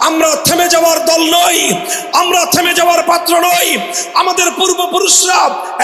আমরা থেমে যাওয়ার দল নই, আমরা থেমে যাওয়ার পাত্র নই। আমাদের পূর্বপুরুষরা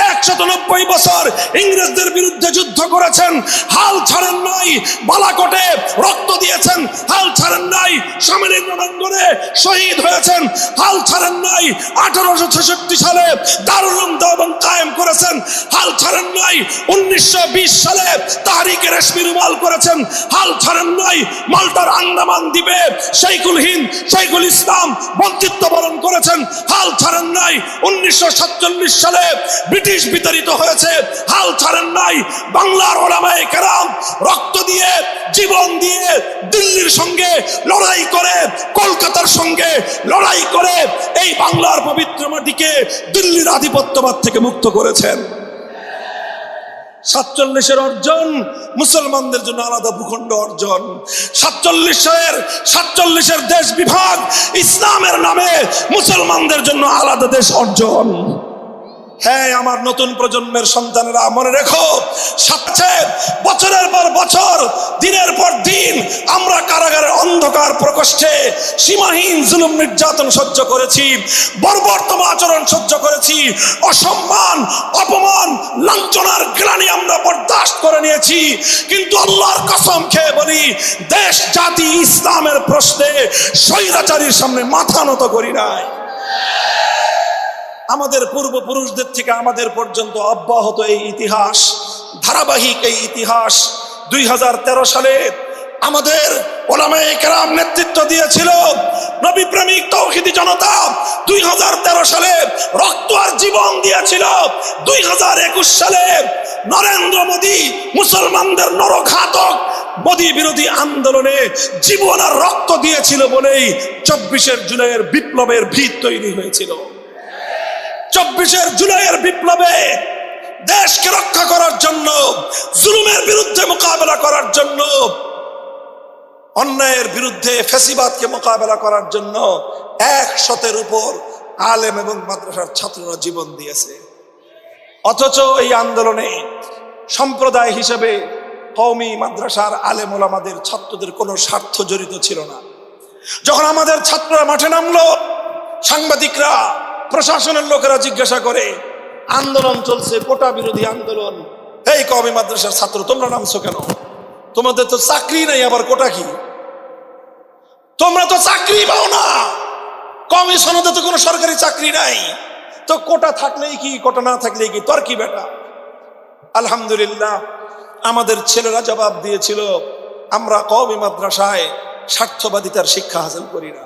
190 বছর ইংরেজদের বিরুদ্ধে যুদ্ধ করেছেন, হাল ছাড়েন নাই। বালাকোটে রক্ত দিয়েছেন, হাল ছাড়েন নাই। সামরিক রণাঙ্গনে শহীদ হয়েছেন, হাল ছাড়েন নাই। 1866 সালে দারুল উলুম দেওবন্দ কায়েম করেছেন, হাল ছাড়েন নাই। 1920 সালে তাহরিকে রেশমি রুমাল করেছেন, হাল ছাড়েন নাই। মাল্টার আন্দামান দ্বীপে শেখুল হিন্দ শেখুল ইসলাম বন্দিত্ব বরণ করেছেন, হাল ছাড়েন নাই। 1947 সালে ব্রিটিশ বিতাড়িত হয়েছে, হাল ছাড়েন নাই। বাংলার ওলামায়ে কেরাম রক্ত দিয়ে জীবন দিয়ে দিল্লির সঙ্গে লড়াই করে, কলকাতার সঙ্গে লড়াই করে এই বাংলার পবিত্র মাটিকে দিল্লির আধিপত্যবাদ থেকে মুক্ত করেছেন। 47-এর অর্জন মুসলমানদের জন্য আলাদা ভূখণ্ড অর্জন। 47-এর দেশ বিভাগ ইসলামের নামে মুসলমানদের জন্য আলাদা দেশ অর্জন। হ্যাঁ, আমার নতুন প্রজন্মের সন্তানেরা মনে রেখো, বছরের পর বছর দিনের পর দিন আমরা কারাগারের অন্ধকার প্রকোষ্ঠে সীমাহীন জুলুম নির্যাতন সহ্য করেছি, বর্বরতম আচরণ সহ্য করেছি, অসম্মান অপমান লাঞ্ছনার গ্লানি আমরা বরদাস্ত করে নিয়েছি। কিন্তু আল্লাহর কসম খেয়ে বলি, দেশ জাতি ইসলামের প্রশ্নে স্বৈরাচারীর সামনে মাথা নত করি নাই। আমাদের পূর্বপুরুষদের থেকে আমাদের পর্যন্ত অব্যাহত এই ইতিহাস, ধারাবাহিক এই ইতিহাস। 2013 সালে আমাদের ওলামায়ে কেরাম নেতৃত্ব দিয়েছিল নবী প্রেমিক তৌহিদি জনতা। 2013 সালে রক্ত আর জীবন দিয়েছিল। 2021 সালে নরেন্দ্র মোদী মুসলমানদের নরঘাতক মোদী বিরোধী আন্দোলনে জীবন আর রক্ত দিয়েছিল বলেই 24 জুলাইয়ের বিপ্লবের ভিত তৈরি হয়েছিল। 24 জুলাইয়ের বিপ্লবে দেশকে রক্ষা করার জন্য, জুলুমের বিরুদ্ধে মোকাবেলা করার জন্য, অন্যায়ের বিরুদ্ধে ফ্যাসিবাদকে মোকাবেলা করার জন্য 100-এর উপর আলেম এবং মাদ্রাসার ছাত্ররা জীবন দিয়েছে। অথচ এই আন্দোলনে সম্প্রদায় হিসেবে কওমি মাদ্রাসার আলেম ওলামাদের ছাত্রদের কোনো স্বার্থ জড়িত ছিল না। যখন আমাদের ছাত্ররা মাঠে নামলো, সাংবাদিকরা প্রশাসনের লোকেরা জিজ্ঞাসা করে, আন্দোলন চলছে, কোটা বিরোধী আন্দোলন, এই কওমি মাদ্রাসার ছাত্র তোমরা নামছো কেন? তোমাদের তো চাকরি নাই, আবার কোটা কি? তোমরা তো চাকরি পাও না, কওমি সনদে তো কোনো সরকারি চাকরি নাই, তো কোটা থাকলেই কি, কোটা না থাকলেই কি, তোর কি বেটা? আলহামদুলিল্লাহ, আমাদের ছেলেরা জবাব দিয়েছিল, আমরা কওমি মাদ্রাসায় স্বার্থবাদিতার শিক্ষা হাসিল করি না।